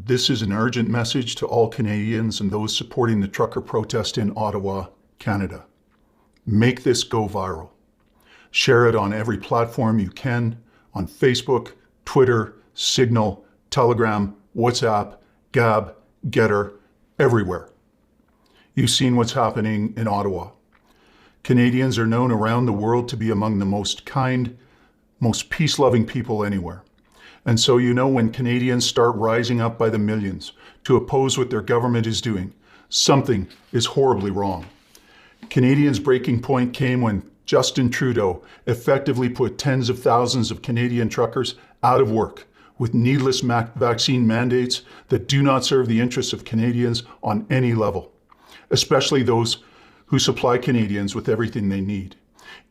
This is an urgent message to all Canadians and those supporting the trucker protest in Ottawa, Canada. Make this go viral. Share it on every platform you can, on Facebook, Twitter, Signal, Telegram, WhatsApp, Gab, Getter, everywhere. You've seen what's happening in Ottawa. Canadians are known around the world to be among the most kind, most peace-loving people anywhere. And so you know when Canadians start rising up by the millions to oppose what their government is doing, something is horribly wrong. Canadians' breaking point came when Justin Trudeau effectively put tens of thousands of Canadian truckers out of work with needless vaccine mandates that do not serve the interests of Canadians on any level, especially those who supply Canadians with everything they need.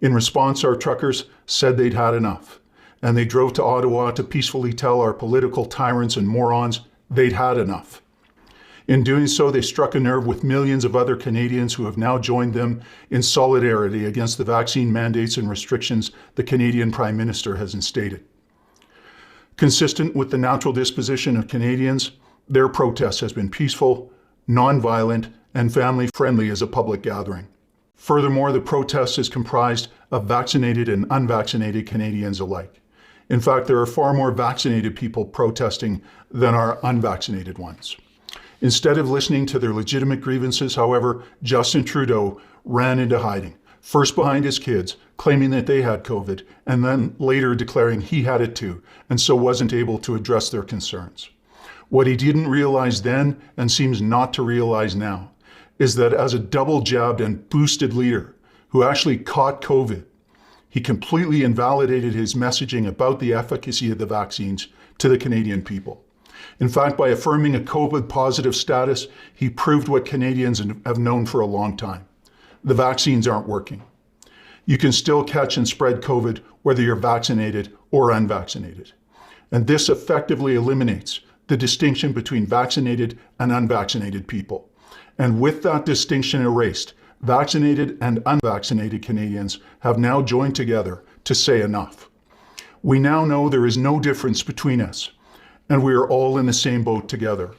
In response, our truckers said they'd had enough, and they drove to Ottawa to peacefully tell our political tyrants and morons they'd had enough. In doing so, they struck a nerve with millions of other Canadians who have now joined them in solidarity against the vaccine mandates and restrictions the Canadian Prime Minister has instated. Consistent with the natural disposition of Canadians, their protest has been peaceful, non-violent, and family-friendly as a public gathering. Furthermore, the protest is comprised of vaccinated and unvaccinated Canadians alike. In fact, there are far more vaccinated people protesting than are unvaccinated ones. Instead of listening to their legitimate grievances, however, Justin Trudeau ran into hiding, first behind his kids, claiming that they had COVID, and then later declaring he had it too, and so wasn't able to address their concerns. What he didn't realize then, and seems not to realize now, is that as a double-jabbed and boosted leader who actually caught COVID, he completely invalidated his messaging about the efficacy of the vaccines to the Canadian people. In fact, by affirming a COVID-positive status, he proved what Canadians have known for a long time. The vaccines aren't working. You can still catch and spread COVID whether you're vaccinated or unvaccinated. And this effectively eliminates the distinction between vaccinated and unvaccinated people. And with that distinction erased, vaccinated and unvaccinated Canadians have now joined together to say enough. We now know there is no difference between us, and we are all in the same boat together.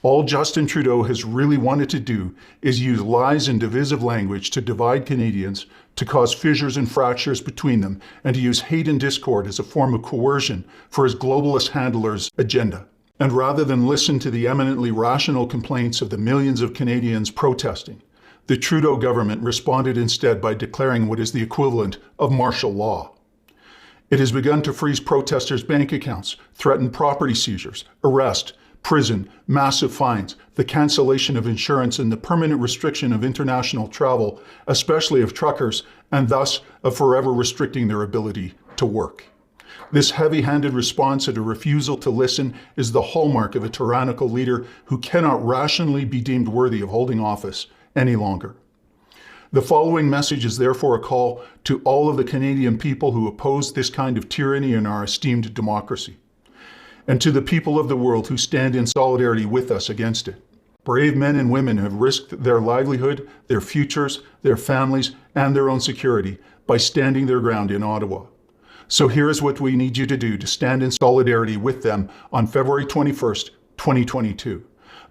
All Justin Trudeau has really wanted to do is use lies and divisive language to divide Canadians, to cause fissures and fractures between them, and to use hate and discord as a form of coercion for his globalist handler's agenda. And rather than listen to the eminently rational complaints of the millions of Canadians protesting, the Trudeau government responded instead by declaring what is the equivalent of martial law. It has begun to freeze protesters' bank accounts, threaten property seizures, arrest, prison, massive fines, the cancellation of insurance, and the permanent restriction of international travel, especially of truckers, and thus of forever restricting their ability to work. This heavy-handed response and a refusal to listen is the hallmark of a tyrannical leader who cannot rationally be deemed worthy of holding office any longer. The following message is therefore a call to all of the Canadian people who oppose this kind of tyranny in our esteemed democracy, and to the people of the world who stand in solidarity with us against it. Brave men and women have risked their livelihood, their futures, their families, and their own security by standing their ground in Ottawa. So here is what we need you to do to stand in solidarity with them on February 21st, 2022.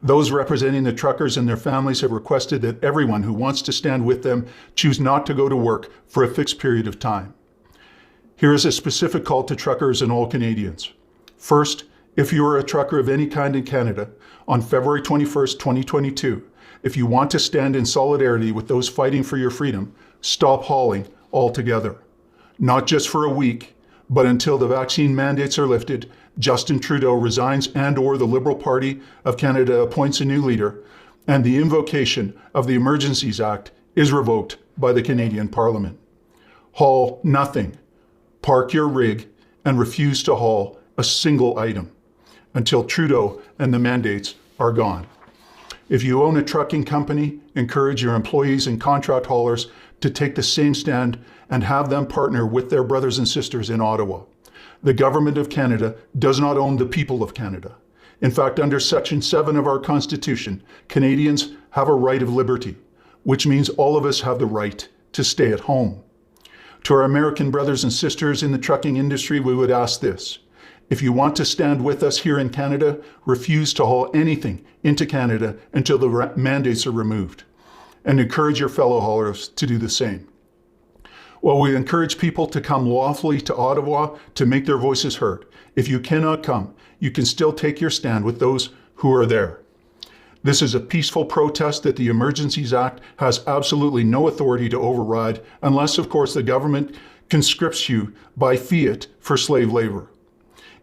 Those representing the truckers and their families have requested that everyone who wants to stand with them choose not to go to work for a fixed period of time. Here is a specific call to truckers and all Canadians. First, if you are a trucker of any kind in Canada, on February 21st, 2022, if you want to stand in solidarity with those fighting for your freedom, stop hauling altogether. Not just for a week, but until the vaccine mandates are lifted, Justin Trudeau resigns and/or the Liberal Party of Canada appoints a new leader, and the invocation of the Emergencies Act is revoked by the Canadian Parliament. Haul nothing. Park your rig and refuse to haul a single item until Trudeau and the mandates are gone. If you own a trucking company, encourage your employees and contract haulers to take the same stand and have them partner with their brothers and sisters in Ottawa. The Government of Canada does not own the people of Canada. In fact, under Section 7 of our Constitution, Canadians have a right of liberty, which means all of us have the right to stay at home. To our American brothers and sisters in the trucking industry, we would ask this: If you want to stand with us here in Canada, refuse to haul anything into Canada until the mandates are removed, and encourage your fellow haulers to do the same. While we encourage people to come lawfully to Ottawa to make their voices heard, if you cannot come, you can still take your stand with those who are there. This is a peaceful protest that the Emergencies Act has absolutely no authority to override, unless, of course, the government conscripts you by fiat for slave labor.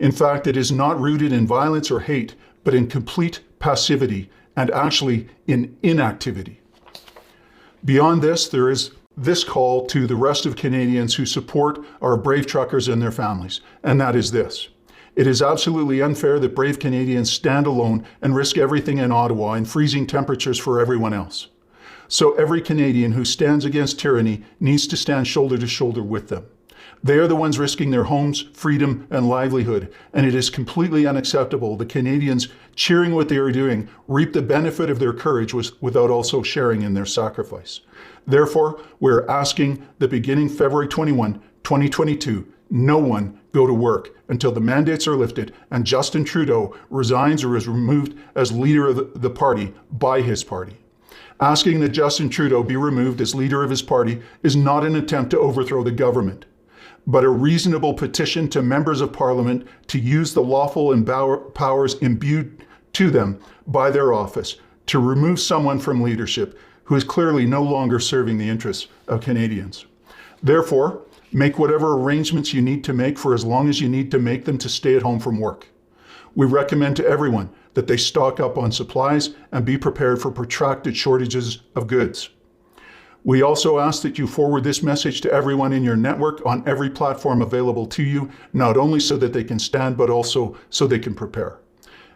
In fact, it is not rooted in violence or hate, but in complete passivity and actually in inactivity. Beyond this, there is this call to the rest of Canadians who support our brave truckers and their families, and that is this. It is absolutely unfair that brave Canadians stand alone and risk everything in Ottawa in freezing temperatures for everyone else. So every Canadian who stands against tyranny needs to stand shoulder to shoulder with them. They are the ones risking their homes, freedom, and livelihood, and it is completely unacceptable that Canadians cheering what they are doing reap the benefit of their courage without also sharing in their sacrifice. Therefore, we're asking that beginning February 21, 2022, no one go to work until the mandates are lifted and Justin Trudeau resigns or is removed as leader of the party by his party. Asking that Justin Trudeau be removed as leader of his party is not an attempt to overthrow the government, but a reasonable petition to members of Parliament to use the lawful powers imbued to them by their office to remove someone from leadership who is clearly no longer serving the interests of Canadians. Therefore, make whatever arrangements you need to make for as long as you need to make them to stay at home from work. We recommend to everyone that they stock up on supplies and be prepared for protracted shortages of goods. We also ask that you forward this message to everyone in your network on every platform available to you, not only so that they can stand, but also so they can prepare.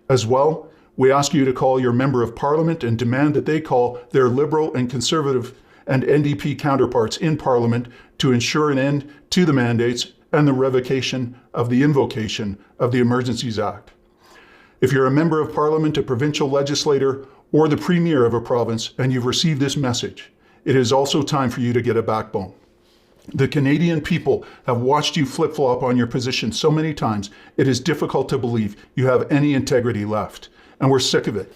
As well, we ask you to call your member of Parliament and demand that they call their Liberal and Conservative and NDP counterparts in Parliament to ensure an end to the mandates and the revocation of the invocation of the Emergencies Act. If you're a member of Parliament, a provincial legislator, or the Premier of a province, and you've received this message, it is also time for you to get a backbone. The Canadian people have watched you flip-flop on your position so many times, it is difficult to believe you have any integrity left, and we're sick of it.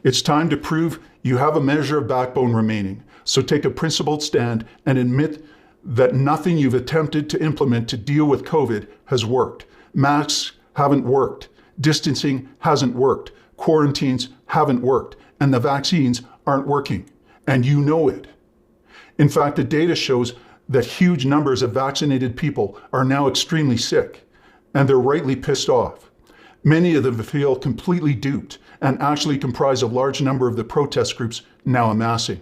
It's time to prove you have a measure of backbone remaining, so take a principled stand and admit that nothing you've attempted to implement to deal with COVID has worked. Masks haven't worked, distancing hasn't worked, quarantines haven't worked, and the vaccines aren't working. And you know it. In fact, the data shows that huge numbers of vaccinated people are now extremely sick, and they're rightly pissed off. Many of them feel completely duped and actually comprise a large number of the protest groups now amassing.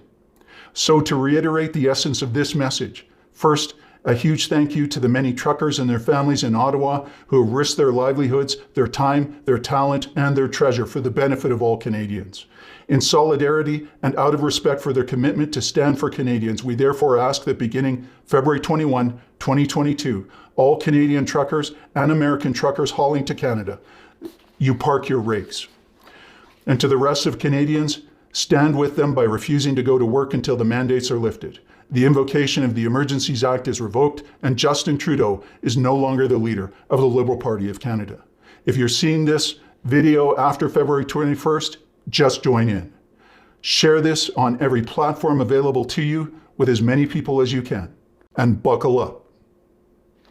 So to reiterate the essence of this message, first, a huge thank you to the many truckers and their families in Ottawa who have risked their livelihoods, their time, their talent, and their treasure for the benefit of all Canadians. In solidarity and out of respect for their commitment to stand for Canadians, we therefore ask that beginning February 21, 2022, all Canadian truckers and American truckers hauling to Canada, you park your rakes. And to the rest of Canadians, stand with them by refusing to go to work until the mandates are lifted. The invocation of the Emergencies Act is revoked, and Justin Trudeau is no longer the leader of the Liberal Party of Canada. If you're seeing this video after February 21st, just join in. Share this on every platform available to you with as many people as you can, and buckle up.